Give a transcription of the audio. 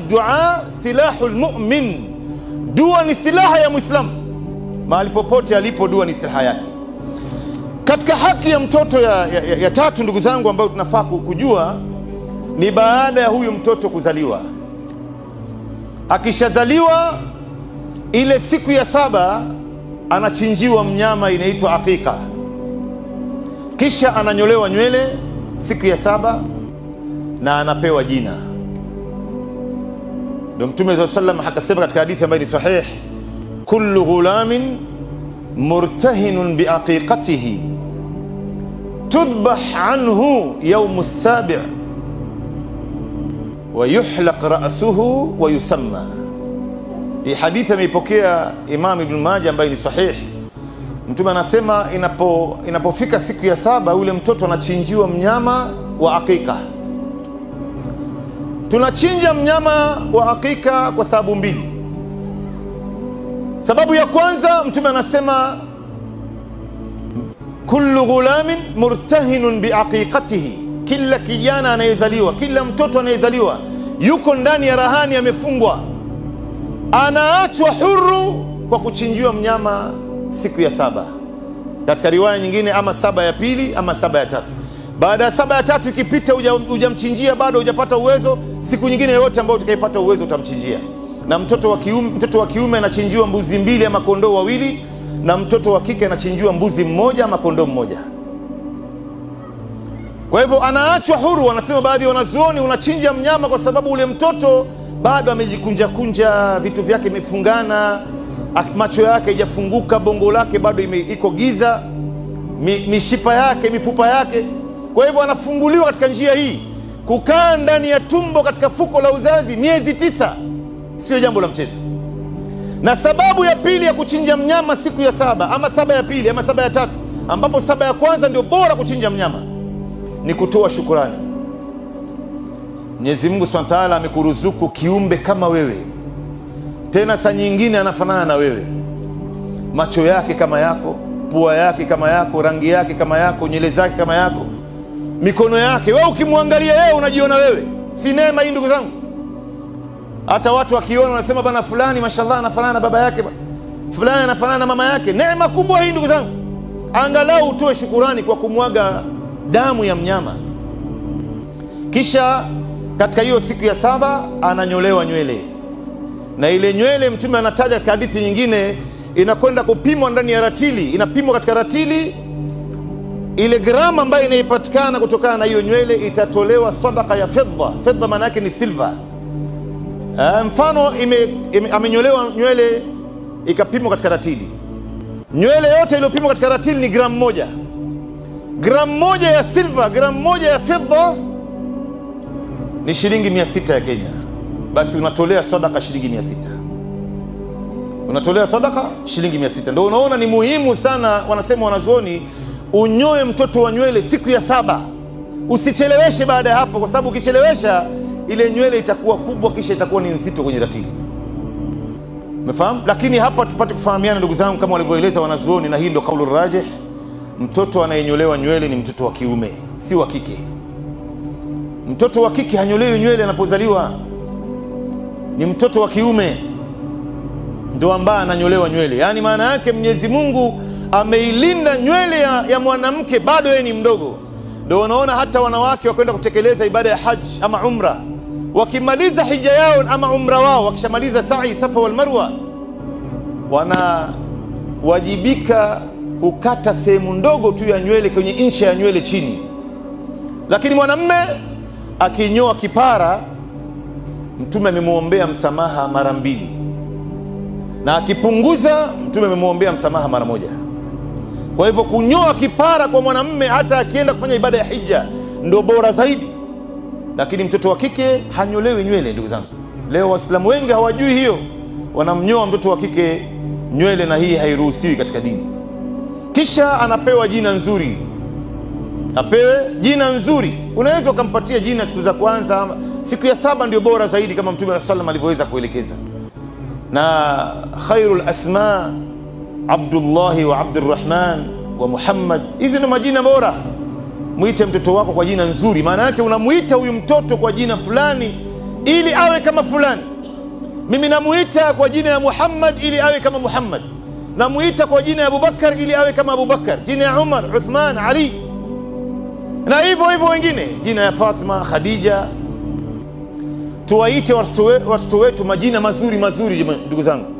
Dua silahul mu'min, dua ni silaha ya Muislamu. Mahali popote alipo, dua ni silaha yake. Katika haki ya mtoto ya tatu, ndugu zangu, ambayo tunafaa kujua ni baada ya huyu mtoto kuzaliwa. Akishazaliwa, ile siku ya 7 anachinjiwa mnyama inaitwa aqiqa, kisha ananyolewa nywele siku ya 7 na anapewa jina. Ndio Mtume sallallahu alayhi wasallam akasema katika hadithi ambayo ni sahih, kullu ghulamin murtahinun biaqiqatihi tudbah anhu yawm as-sabi' wa yuhlaq ra'suhu wa yusamma. Hii hadithi ameipokea Imam Ibn Majah ambaye ni sahih. Mtume anasema inapofika siku ya 7 yule mtoto anachinjiwa mnyama wa aqiqa. Tunachinja mnyama wa aqiqa kwa sababu mbili. Sababu ya kwanza, Mtume anasema kullu ghulamin murtahinun biaqiqatihi, kila kijana anayezaliwa, kila mtoto anayezaliwa yuko ndani ya rahani, amefungwa, anaachwa huru kwa kuchinjiwa mnyama siku ya 7. Katika riwaya nyingine, ama 7 ya pili ama 7 ya tatu. Baada ya 7 ya tatu ikipita hujamchinjia, bado hujapata uwezo, siku nyingine yote ambayo utakayopata uwezo utamchinjia. Na mtoto wa kiume anachinjiwa mbuzi 2 ama kondoo 2, na mtoto wa kike anachinjiwa mbuzi 1 ama kondoo 1. Kwa hivyo anaachwa huru. Wanasema baadhi ya wanazuoni, unachinja mnyama kwa sababu ule mtoto bado amejikunja kunja, vitu vyake vimefungana, macho yake haijafunguka, bongo lake bado iko giza, mishipa yake, mifupa yake. Kwa hivyo anafunguliwa katika njia hii. Kukaa ndani ya tumbo katika fuko la uzazi miezi 9 sio jambo la mchezo. Na sababu ya pili ya kuchinja mnyama siku ya 7, ama 7 ya pili ama 7 ya tatu, ambapo 7 ya kwanza ndio bora kuchinja mnyama, ni kutoa shukrani. Mwenyezi Mungu Subhanahu wa Ta'ala amekuruzuku kiumbe kama wewe, tena saa nyingine anafanana na wewe, macho yake kama yako, pua yake kama yako, rangi yake kama yako, nywele zake kama yako, mikono yake. Wewe ukimwangalia yeye unajiona wewe. Si neema hii, ndugu zangu? Hata watu wakiona wanasema, bana fulani mashallah anafanana na baba yake, fulani anafanana na mama yake. Neema kubwa hii, ndugu zangu. Angalau utoe shukurani kwa kumwaga damu ya mnyama. Kisha katika hiyo siku ya 7 ananyolewa nywele, na ile nywele Mtume anataja katika hadithi nyingine inakwenda kupimwa ndani ya ratili. Inapimwa katika ratili, ile grama ambayo inaipatikana kutokana na hiyo nywele itatolewa sadaka ya fedha. Fedha maana yake ni silver. Mfano amenyolewa nywele ikapimwa katika ratili, nywele yote iliyopimwa katika ratili ni gramu 1. Gramu 1 ya silver, gramu 1 ya fedha ni shilingi 600 ya Kenya. Basi unatolea sadaka shilingi 600. Unatolea sadaka shilingi 600. Ndio unaona ni muhimu sana, wanasema wanazuoni, unyoe mtoto wa nywele siku ya 7. Usicheleweshe baada ya hapo, kwa sababu ukichelewesha ile nywele itakuwa kubwa, kisha itakuwa ni nzito kwenye ratili. Umefahamu? Lakini hapa tupate kufahamiana, ndugu zangu, kama walivyoeleza wanazuoni, na hii ndio kaulu rajih, mtoto anayenyolewa nywele ni mtoto wa kiume, si wa kike. Mtoto wa kike hanyolewi nywele anapozaliwa, ni mtoto wa kiume ndio ambaye ananyolewa nywele. Yaani maana yake Mwenyezi Mungu ameilinda nywele ya mwanamke bado yeye ni mdogo. Ndio unaona hata wanawake wakwenda kutekeleza ibada ya haji ama umra, wakimaliza hija yao ama umra wao, wakishamaliza sa'i Safa wal Marwa, wanawajibika kukata sehemu ndogo tu ya nywele kwenye incha ya nywele chini. Lakini mwanamume akinyoa kipara, Mtume amemuombea msamaha mara 2, na akipunguza Mtume amemuombea msamaha mara 1. Kwa hivyo kunyoa kipara kwa mwanamume hata akienda kufanya ibada ya hija ndio bora zaidi. Lakini mtoto wa kike hanyolewi nywele, ndugu zangu. Leo Waislamu wengi hawajui hiyo, wanamnyoa mtoto wa kike nywele, na hii hairuhusiwi katika dini. Kisha anapewa jina nzuri, apewe jina nzuri. Unaweza ukampatia jina siku za kwanza, siku ya 7 ndio bora zaidi, kama Mtume sallallahu alayhi wasallam alivyoweza kuelekeza. Na khairul asma Abdullah wa Abdurrahman wa Muhammad, hizi ni majina bora. Muite mtoto wako kwa jina nzuri, maana yake unamuita huyu mtoto kwa jina fulani ili awe kama fulani. Mimi namuita kwa jina ya Muhammad ili awe kama Muhammad, namuita kwa jina ya Abubakar ili awe kama Abubakar, jina ya Umar, Uthman, Ali, na hivyo hivyo wengine, jina ya Fatima, Khadija. Tuwaite watoto wetu majina mazuri mazuri, ndugu zangu.